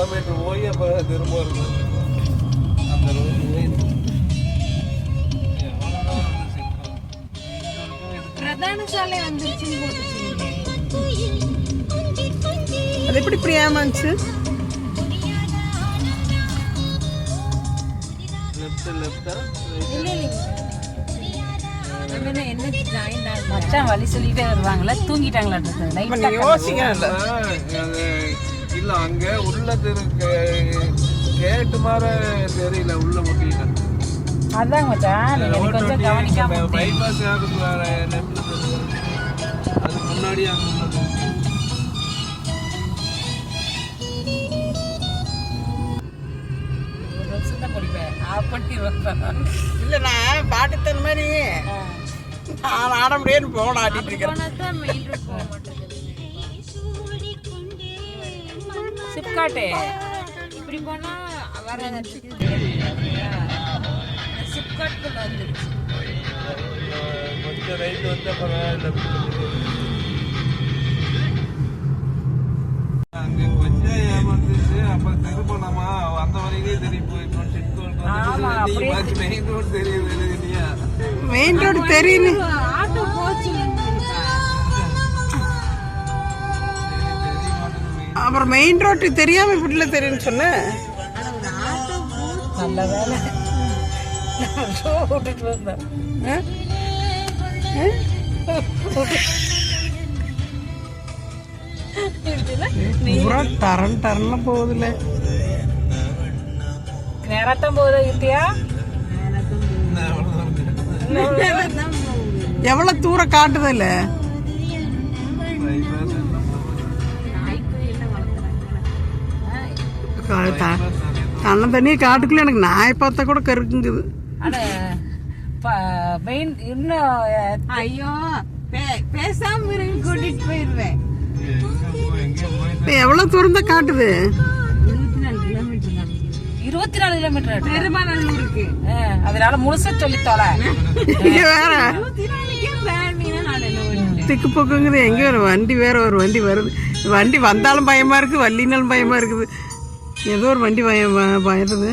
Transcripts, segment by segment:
Kilometre போய் அப்போ திரும்ப இருக்கும் அந்த ரோடு போய் பிரதான சாலை வந்துருச்சுன்னு போட்டுச்சுங்க. அது எப்படி இப்படி ஏமாந்துச்சு? மச்சான் வழி சொல்லிட்டே வருவாங்களா, தூங்கிட்டாங்களா? இல்ல அங்க உள்ள கேட்டு மாற தெரியல உள்ள முட்டிங்க. அதான் மச்சான் கொஞ்சம் கவனிக்காம பைபாஸ் அதுக்கு முன்னாடி அங்க இல்ல நான் பாட்டுத்தன மாதிரி நான் ஆட முடியாது போன ஆடிட்டு இருக்கேன். சிப்காட்டு இப்படி போனா வர சிப்காட்டுக்குள்ள வந்துருச்சு. கொஞ்சம் ரைட் வந்து அங்க கொஞ்சம் ஏமாந்துச்சு. அப்ப திருப்பணமா அந்த வரைக்கும் தெரியும் போயிட்டோம். மெயின் ரோடு தெரியுது. அப்புறம் மெயின் ரோட்டு தெரியாம இப்படில தெரியும்னு சொன்ன. நல்ல வேலை டரன் டரன்ல போகுதுல. நேரத்தான் போகுது ஈட்டியா. எவ்வளவு தூரம் காட்டுது இல்ல. தன்னை தண்ணியே காட்டுக்குள்ள எனக்கு நாய் பார்த்தா கூட கருக்குங்குது. இன்னும் ஐயோ பேசாம கூட்டிட்டு போயிருவேன். எவ்வளவு தூரம் தான் காட்டுது? 24 கிலோமீட்டர் பெருமாநல்லூருக்கு. அதனால முழுசா சொல்லித்தோல. வேற திக்கு பக்குங்குது. எங்க ஒரு வண்டி வேற ஒரு வண்டி வருது. வண்டி வந்தாலும் பயமா இருக்கு, வள்ளினாலும் பயமா இருக்குது. ஏதோ ஒரு வண்டி பயருது.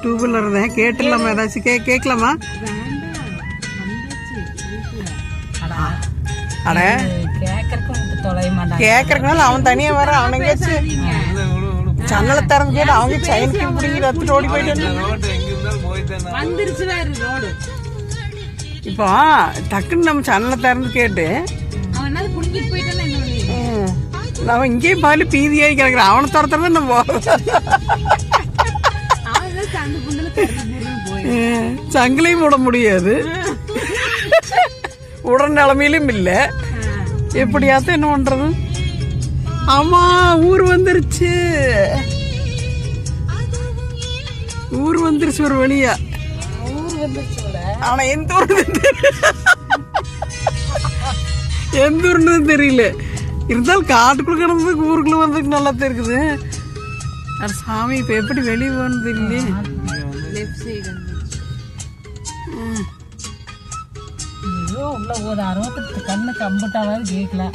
டூ வீலர் தான். கேட்டுலாமா ஏதாச்சும் கேட்கலாமா? அட கேட்கறதுனால அவன் தனியா வர. அவன் எங்கேயாச்சும் சன்னலை திறந்து கேட்டு அவங்க சைனுக்கு பிடிங்கிட்டு எடுத்துட்டு ஓடி போயிட்டு இப்போ டக்குன்னு நம்ம சன்னலை திறந்து கேட்டு நம்ம இங்கேயும் பாலு பீதியாகி கிடக்குறேன். அவனை துரத்துறத நம்ம சங்கிலையும் விட முடியாது, உடல் நிலைமையிலும் இல்லை. எப்படியாச்சும் என்ன பண்றது? ஆமா ஊர் வந்துருச்சு. ஊர் வந்துருச்சு ஒரு வழியா. ஆனா எந்த ஊர்னு தெரியல. இருந்தாலும் காட்டுக்குள்ள கிடந்ததுக்கு ஊருக்குள்ள வந்ததுக்கு நல்லா இருக்குது. சாமி இப்ப எப்படி வெளியே போனது இல்லையே. உள்ள போது அறுபத்து கண்ணுக்கு அம்பட்டாவது கேட்கலாம்.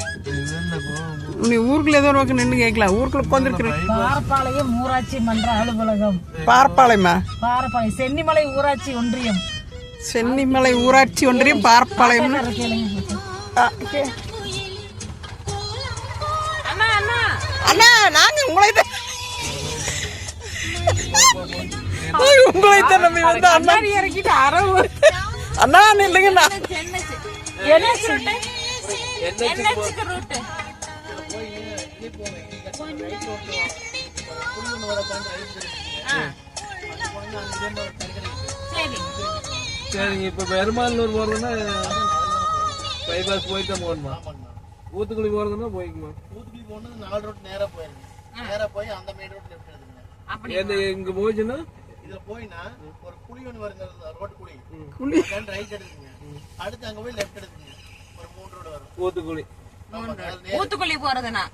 நீ ஊருக்குள்ள ஏதோ ஒரு நின்று கேட்கலாம். ஊருக்குள்ள உட்காந்துருக்கிறேன். பாரப்பாளையம் ஊராட்சி மன்ற அலுவலகம். பாரப்பாளையமா? பாரப்பாளையம் சென்னிமலை ஊராட்சி ஒன்றியம். சென்னிமலை ஊராட்சி ஒன்றியம் பாரப்பாளையம். அண்ணா நாங்க உங்களைத்தான் நம்பி வந்து அண்ணா இறக்கிட்டு அரவு. அண்ணா இல்லைங்கண்ணா சரிங்க. இப்ப பெருமாநல்லூர் போறதுன்னா பைபாஸ் போயிட்டு போகணுமா? ஊத்துக்குழி போறதுன்னா போய்க்குமா? ஊத்துக்குழி போனது 4 ரோட் நேரா போயிருங்க. நேரா போய் அந்த மெயின் ரோட் லெஃப்ட் எடுத்துங்க. இங்க போச்சுன்னா இதுல போயினா ஒரு குழி ஒன்று வருங்க, ரோட் குழி ரைட் எடுத்துங்க. அடுத்து அங்க போய் லெஃப்ட் எடுத்துங்க. ஒரு 3 ரோடு வரும். ஊத்துக்குழி. ஊத்துக்குழி போறதுனா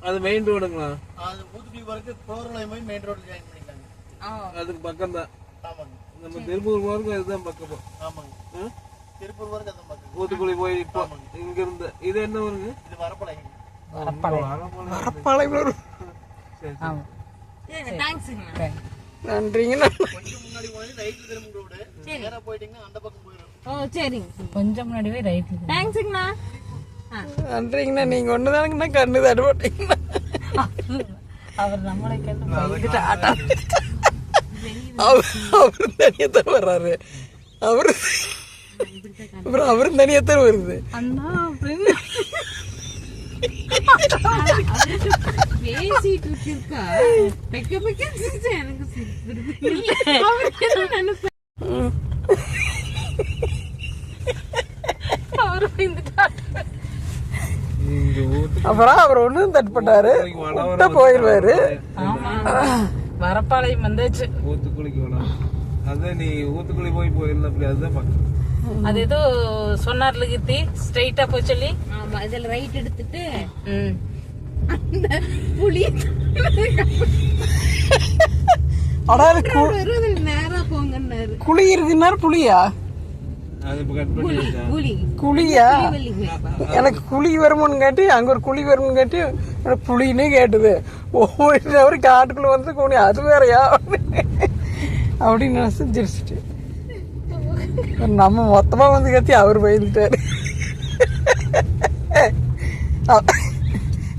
அது மெயின் ரோடுங்களா? அது ஊத்துக்குழி வரைக்கும் போறவங்க போய் மெயின் ரோட்ல ஜாயின் பண்ணிட்டாங்க. அதுக்கு பக்கம் தான். ஆமாங்க. நம்ம திருப்பூர் போறதுக்கு அதுதான் பக்கம். ஆமாங்க. திருப்பூர் வரைக்கும் அதுதான் பக்கம். ஊத்துக்குழி போய் இப்போ இங்க இருந்து இது என்ன வருங்க? இது வரப்பாளையம். வரப்பாளையம். சரி. தேங்க்ஸுங்கண்ணா. நன்றிங்கண்ணா. கொஞ்சம் முன்னாடி போய் ரைட்ல திரும்ப ரோடு நேரா போயிட்டீங்கன்னா அந்த பக்கம் போயிடும். ஓ சரிங்க. கொஞ்சம் முன்னாடியே ரைட். தேங்க்ஸுங்கண்ணா. நன்றிங்கண்ணா. நீங்க ஒண்ணுதானுங்கண்ணா கண்ணு தடுமாட்டீங்கண்ணா. அவர் நம்மளை கேட்டு பயந்துட்டு ஆட்டா அவரு தனியத்தான் வர்றாரு. அப்புறம் அவரும் தனியத்தான் வருது. அண்ணா அப்படின்னு பேசிட்டு இருக்கா. பெக்க பெக்க சிரிச்சா எனக்கு அவரு அப்புறம் அவர் ஒண்ணும் தட்டுப்பட்டாரு போயிருவாரு. வரப்பாளையம் வந்தாச்சு. ஊத்துக்குளிக்கு வேணாம். அதான் நீ ஊத்துக்குளி போயிருந்த அப்படி அதுதான் பார்க்க. அது ஏதோ சொன்னார்ல கீர்த்தி ஸ்ட்ரைட்டா போய் சொல்லி. ஆமா இதுல ரைட் எடுத்துட்டு அந்த புலி நேரா போங்கன்னாரு. குழி இருக்குன்னாரு. புளியா? அது இப்ப கட் பண்ணி குழியா? எனக்கு குழி வருமுன்னு கேட்டு அங்க ஒரு குழி வருமுன்னு கேட்டு புளின்னே கேட்டுது. ஒவ்வொரு காட்டுக்குள்ள வந்து கூணி அது வேறையா அப்படின்னு நினைச்சு சிரிச்சிட்டு நம்ம மொத்தமா வந்து கத்தி அவர் பயந்துட்டாரு.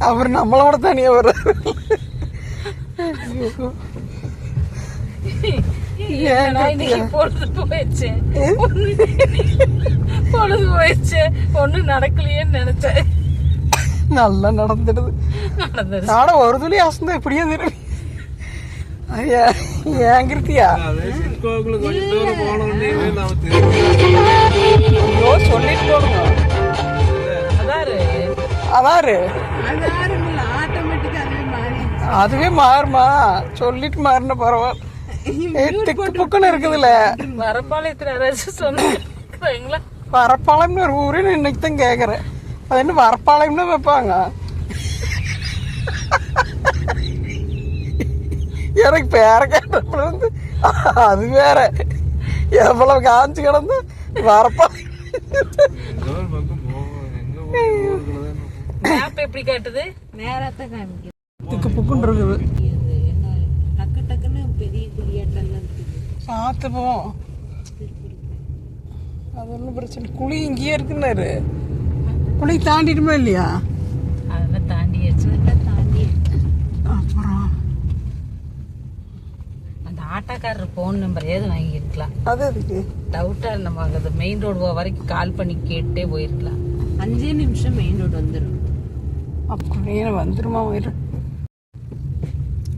அவர் நம்மளோட தனியா வர்றாரு. பொழுது நடக்கலையேன்னு நினைச்சேன். நல்லா நடந்துடுது. நாட ஒரு துளி அசந்தா இப்படியே திரும்பி ஏங்கிருத்தியா சிற்கோக்குள்ள கொஞ்சம் தூரம் போனோடனே நான் சொல்லிட்டு போடுங்க. அதாரு அதுவே மாறுமா? சொல்லிட்டு மாறின பரவாயில்ல. திக்கு புக்குன்னு இருக்குதுல்ல. வரப்பாளையத்துல யாராச்சும் சொன்னீங்களா? வரப்பாளையம்னு ஒரு ஊரே இன்னைக்கு தான் கேக்குறேன். அது என்ன வரப்பாளையம்னு வைப்பாங்க? எனக்கு பேர கேட்டப்ப வந்து அது வேற எவ்வளவு காஞ்சி கிடந்து வரப்பாளையம். மேப் எப்படி காட்டுது? நேரத்தை காமிக்குது. திக்கு புக்குன்னு இருக்குது. டக்கு டக்குன்னு பெரிய குழியாட்டெல்லாம் இருக்குது. பார்த்து போவோம். அது ஒன்றும் பிரச்சனை. குழி இங்கேயே இருக்குன்னாரு. குழி தாண்டிடுமா இல்லையா? அதெல்லாம் தாண்டியாச்சு. அப்புறம் அந்த ஆட்டோக்காரர் ஃபோன் நம்பர் ஏது வாங்கியிருக்கலாம். அது அதுக்கு டவுட்டா நம்ம அது மெயின் ரோடு வரைக்கும் கால் பண்ணி கேட்டே போயிருக்கலாம். 5 நிமிஷம் மெயின் ரோடு வந்துடும். அப்படியே வந்துருமா போயிடும்.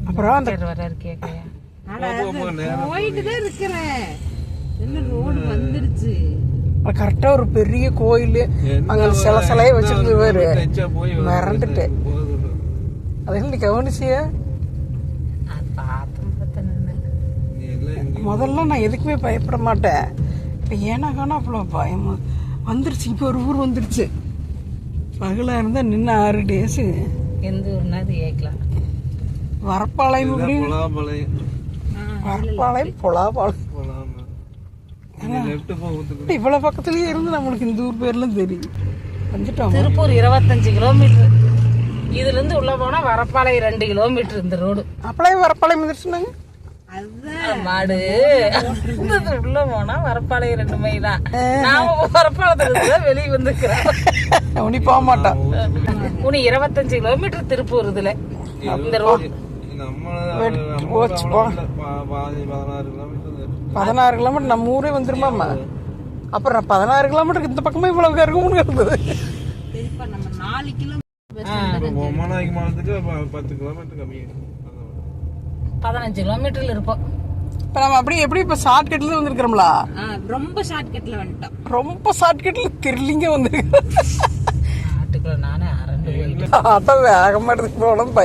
அப்புறம் அந்த வர்றாரு கேட்கலையா? போயிட்டு தான் இருக்கிறேன். என்ன ரோடு வந்துருச்சு. கரெக்டா ஒரு பெரிய கோயில் அங்க சில சிலையை வச்சிருந்துருவாரு. மறந்துட்டு அது நீ கவனிச்சிய? முதல்ல நான் எதுக்குமே பயப்பட மாட்டேன். இப்போ ஏன்னா காணா அவ்வளோ பயம் வந்துருச்சு. இப்போ ஒரு ஊர் வந்துருச்சு. பகலா இருந்தா நின்று 6 டேஸ். எந்த ஊர்னா அது கேட்கலாம். வரப்பாளையம் வரப்பாளையம் பொலாபாளையம் இவ்வளவு பக்கத்துலயே இருந்து நம்மளுக்கு இந்த ஊர் பேர்லாம் தெரியும். வந்துட்டோம். திருப்பூர் 25 கிலோமீட்டர். இதுல இருந்து உள்ள போனா வரப்பாளையம் 2 கிலோமீட்டர் இந்த ரோடு. அப்பளையும் வரப்பாளையம் வந்துருச்சுனாங்க. மாடு உள்ள போனா வரப்பாளையம் 2 மைல் தான். நாம வரப்பாளையத்துல வெளியே வந்துக்கிறோம். உனி போக மாட்டான். உனி 25 கிலோமீட்டர் திருப்பூர் இதுல இந்த ரோடு. 16 கிலோமீட்டர் நம்ம ஊரே வந்துருமாமா. அப்புறம் 16 கிலோமீட்டருக்கு இந்த பக்கமே இவ்வளவு இருக்கும்னு இருந்தது. 4 கிலோமீட்டர் 15 கிலோமீட்டர்ல இருப்போம். இப்ப நம்ம அப்படியே எப்படி இப்ப ஷார்ட்கட்ல வந்திருக்கிறோம்ல. ரொம்ப ஷார்ட்கட்ல வந்துட்டோம். ரொம்ப ஷார்ட்கட்ல திருலிங்க வந்திருக்கு. நாட்டுக்குள்ள நானே அரண்டு போயிட்டேன். அதான் வேகமா எடுத்து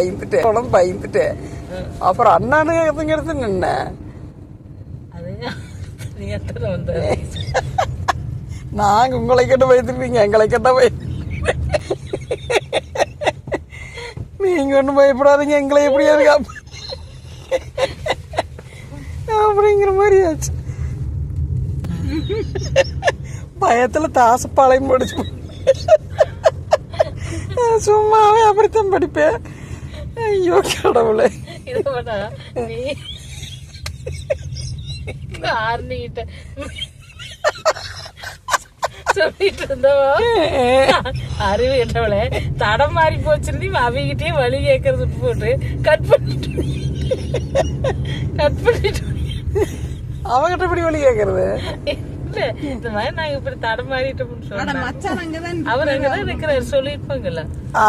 பயந்துட்டேன். அப்புறம் அண்ணானு எடுத்து நின்ன. அது நீ எத்தனை வந்த? நாங்க உங்களை கேட்ட பயந்துருப்பீங்க, எங்களை கேட்டா நீங்க ஒன்றும் பயப்படாதீங்க, எங்களை எப்படியாவது அப்படிங்கிற மாதிரி ஆச்சு. பயத்துல தாசப்பாளையம் படிச்சு சும்மாவே அப்படித்தான் படிப்பேன். ஐயோ கடவுளே. இதோட நீ ஆர்னிகிட்ட சொல்லிட்டு இருந்தவா அறிவு கேட்டவளே தடம் மாறி போச்சிருந்தி அவிகிட்டே வழி கேட்கறது போட்டு கட் பண்ணிட்டு அவகிட்ட இப்படி வழி கேட்கறது இல்ல இந்த மாதிரி நாங்க இப்படி தடம் மாறிட்டோம்னு சொன்னா மச்சான் அங்கதான் அவர் அங்கதான் இருக்கிறாரு சொல்லிருப்பாங்கல்ல.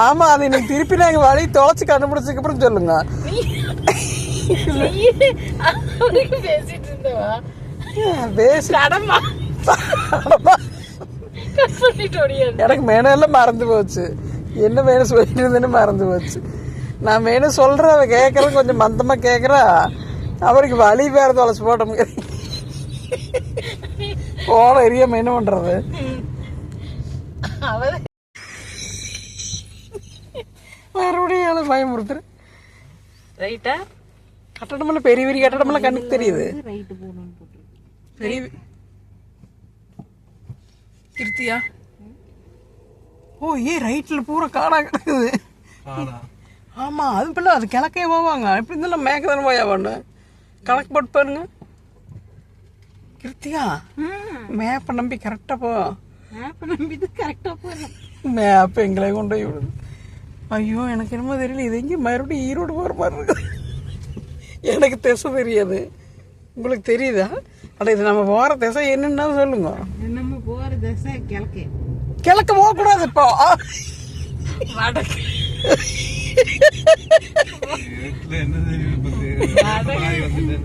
ஆமா அது இன்னைக்கு திருப்பி நாங்க வழி தொலைச்சு கண்டுபிடிச்சதுக்கு அப்புறம் சொல்லுங்க. அவருக்கு பேசிட்டு இருந்தவா கடமா எனக்கு மேனெல்லாம் மறந்து போச்சு. என்ன மேனு சொல்லிட்டு இருந்தேன்னு மறந்து போச்சு. நான் மேனு சொல்றேன், அவ கேட்கறது கொஞ்சம் மந்தமா கேட்கறா. அவருக்கு வழி வேற தொலைச்சு போட்டோம். போன எரியாம என்ன பண்றது? மறுபடியும் பயமுறுத்துரு. ரைட்டா கட்டடமெல்லாம் பெரிய பெரிய கட்டடமெல்லாம் கண்ணுக்கு தெரியுது. பெரிய கிருத்தியா ஓ ரைட்ல பூரா காடா கிடக்குது. ஆமா அது பிள்ளை அது கிழக்கே போவாங்க. இப்படி இருந்தாலும் மேக்க தானே போயா பண்ணு கணக்கு போட்டு பாருங்க. கிருத்தியா மேப்பை நம்பி கரெக்டா போ. மேப் எங்களை கொண்டு போய் விடுது. ஐயோ எனக்கு என்னமோ தெரியல. இது எங்கே மறுபடியும் ஈரோடு போகிற மாதிரி இருக்குது. எனக்கு திசை தெரியாது. உங்களுக்கு தெரியுதா? அட இது நம்ம போகிற திசை என்னன்னா சொல்லுங்க. நம்ம போற திசை கிழக்கு. கிழக்கு போகக்கூடாது. இப்போ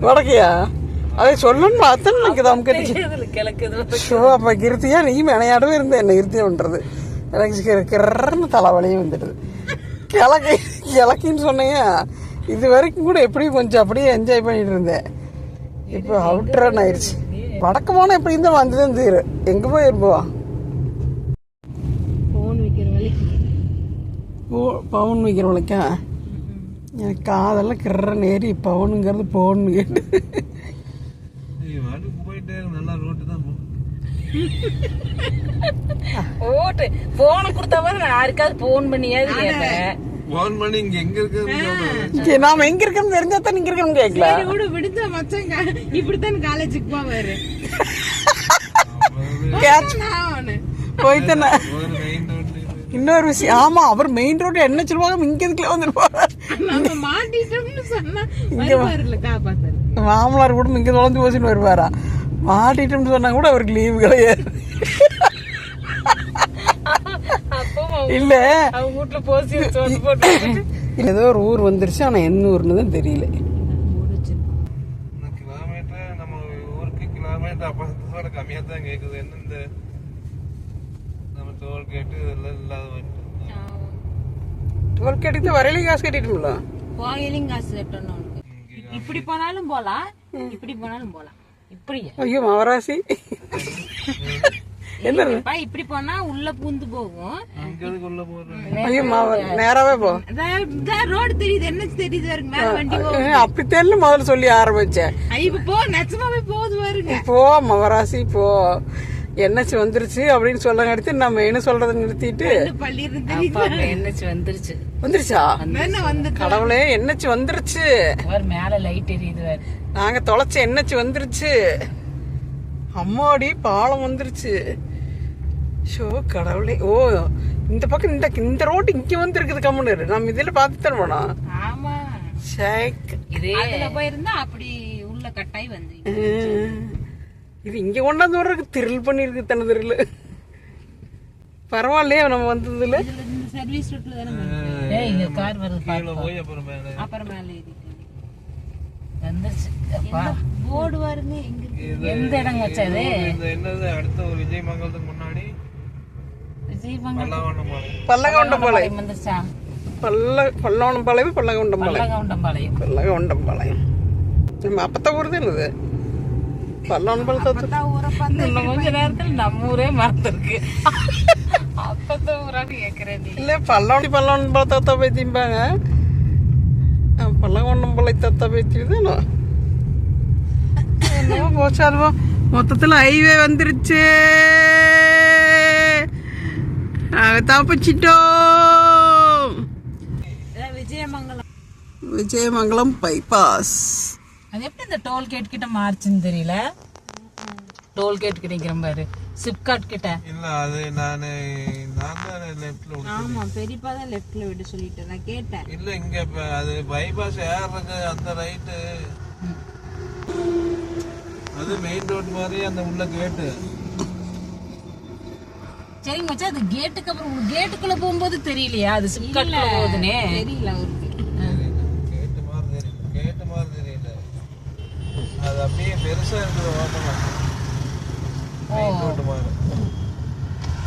வடக்கையா அதை சொல்லணும். அத்தனை எனக்கு தம் கட்டிச்சு. அப்ப கிருத்தியா நீ விளையாடவே இருந்த என்ன கிருத்தியா பண்றது? எனக்கு கிரன்னு தலைவலியும் வந்துடுது. கிழக்கின்னு சொன்னீங்க. இது வரைக்கும் கூட எப்படி கொஞ்சம் அப்படியே என்ஜாய் பண்ணிட்டு இருந்தேன். இப்போ அவுட்ரன் ஆயிடுச்சு. வடக்கு போனா எப்படி இருந்தா வந்துதான் தீரு. எங்க போயிருப்போம்? பவுன் வைக்கிற வழக்கா எனக்கு காதெல்லாம் கிரன்னு ஏறி பவுனுங்கிறது பவுன்னு கேட்டு ஓட்டு போன கொடுத்தா யாருக்காவது போன் பண்ணியாவது கேட்டேன். போன் பண்ணி இங்க எங்க இருக்கு நாம எங்க இருக்கோம் தெரிஞ்சாதான் நீங்க இருக்கணும் கேட்கல. விடுத்த மச்சாங்க இப்படித்தான் காலேஜுக்கு போவாரு. போய்த்தானே இன்னொரு விஷயம். ஆமா அவர் மெயின் ரோடு என்ன சொல்லுவாங்க இங்க இதுக்குள்ள வந்துருப்பாரு. மாமனார் கூட இங்க தொலைஞ்சு போச்சுன்னு வருவாரா? மாட்டிட்டோம்னு சொன்னா கூட அவருக்கு லீவு கிடையாது. இல்ல ஏதோ ஒரு ஊர் வந்துருச்சு. ஆனா என்ன ஊர்னு தான் தெரியல. கிலோமீட்டர் நம்ம ஊருக்கு கிலோமீட்டர் அப்ப கம்மியா தான் கேக்குது. என்ன இந்த நம்ம டோல் கேட்டு இதெல்லாம் இல்லாத டோல் கேட்டு வரையில காசு கட்டிட்டோம்ல. கோயிலையும் காசு கட்டணும். இப்படி போனாலும் போலாம், இப்படி போனாலும் போலாம். இப்படி ஐயோ மவராசி என்ன இப்படி போனா உள்ள பூந்து போகும். ஐயோ நேராவே போ. ரோடு தெரியுது, என்ன தெரியுது மேல வண்டி போகும். அப்படி தெரியல முதல்ல சொல்லி ஆரம்பிச்சேன். இப்ப போ நச்சமாவே போகுது பாருங்க. போ மவராசி போ. என்எச் வந்துருச்சு அப்படின்னு சொல்ல எடுத்து நம்ம என்ன சொல்றத நிறுத்திட்டு என்எச் வந்துருச்சு. வந்துருச்சா? கடவுளே என்எச் வந்துருச்சு. மேல லைட் எரியுது. நாங்க தொலைச்ச என்எச் வந்துருச்சு. அம்மாடி பாலம் வந்துருச்சு. ஷோ கடவுளே. ஓ இந்த பக்கம் இந்த ரோடு இங்க வந்து இருக்குது. கம்முன்னு நம்ம இதுல பாத்து தான் போனோம். ஆமா இதே போயிருந்தா அப்படி உள்ள கட்டாய் வந்து இது இங்க கொண்டாந்து வர்றதுக்கு திருள் பண்ணிருக்கு. தன திருள் பரவாயில்லையே நம்ம வந்ததுல. சர்வீஸ் ரூட்ல தானே இங்க கார் வருது. போய் அப்புறம் மேல ஏறி வந்துருச்சு. போர்டு வருங்க. எந்த இடம் வச்சது? என்னது அடுத்த ஒரு விஜயமங்கலத்துக்கு முன்னாடி பல்லகவுண்டம்பாளையம் வந்துருச்சா? பல்லவனம்பாளையம் பல்லகவுண்டம்பாளையம். பல்லகவுண்டம்பாளையம் நம்ம அப்பத்தான் ஊர் தான் இது. பல்லவனம்பாளையம் கொஞ்ச நேரத்துல நம்ம ஊரே மறந்துருக்கு. அப்பத்தான் ஊரான்னு கேக்குறேன். இல்ல பல்லவனம்பாளையத்தை போய் திம்பாங்க. பல்லவனம்பாளையத்தை போய் தின்னு போச்சாருவோ. மொத்தத்துல ஹைவே வந்துருச்சு. தப்பிச்சிட்டோம். விஜயமங்கலம் பைபாஸ். அது எப்படி இந்த டோல்கேட் கிட்ட மார்ச்சுன்னு தெரியல. டோல்கேட் கிடைக்கிற பாரு, சிப்காட் கிட்ட. இல்ல அது நான் தான் லெஃப்ட்ல விடுறேன். ஆமா பெரியப்பா தான் லெஃப்ட்ல விட சொல்லிட்டு நான் கேட்டேன். இல்ல இங்க அது பைபாஸ் ஏறுறதுக்கு அந்த ரைட்டு, அது மெயின் ரோட் மாதிரி அந்த உள்ள கேட்டு. சரி மச்சான், அது கேட்டுக்கு அப்புறம் கேட்டுக்குள்ள போகும்போது தெரியலையா அது சிப்காட் போகுதுன்னே? தெரியல அவருக்கு. கேட்டு மாதிரி தெரியல, கேட்டு மாதிரி தெரியல, அது அப்படியே பெருசா இருக்குது ஓட்டமா மெயின் ரோட் மாதிரி.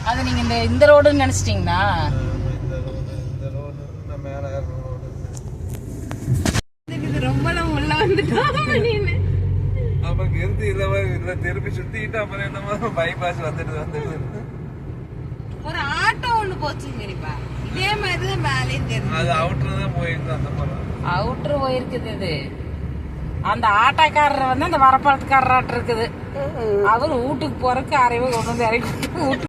அது நீங்க இந்த ரோடுன்னு நினைச்சிட்டீங்களா? இந்த ரோடு நான் மேல ஏறுற ரோடு. இது ரொம்ப நம்ம உள்ள வந்துட்டோம். அப்ப கிருத்தி இல்ல திருப்பி சுத்திட்டு அப்புறம் என்னமா பைபாஸ் வந்துட்டு ஒரு ஆட்டோ ஒண்ணு போச்சுங்க பெரியப்பா. இதே மாதிரி தான் மேலேயும் தெரியும். அது அவுட்டர் தான் போயிருக்கு. அந்த மாதிரி அவுட்டர் போயிருக்குது இது. அந்த ஆட்டோக்காரர் வந்து அந்த வரப்பாளத்துக்காரராட்டு இருக்குது. அவர் வீட்டுக்கு போறதுக்கு அரைவே கொண்டு வந்து இறக்கி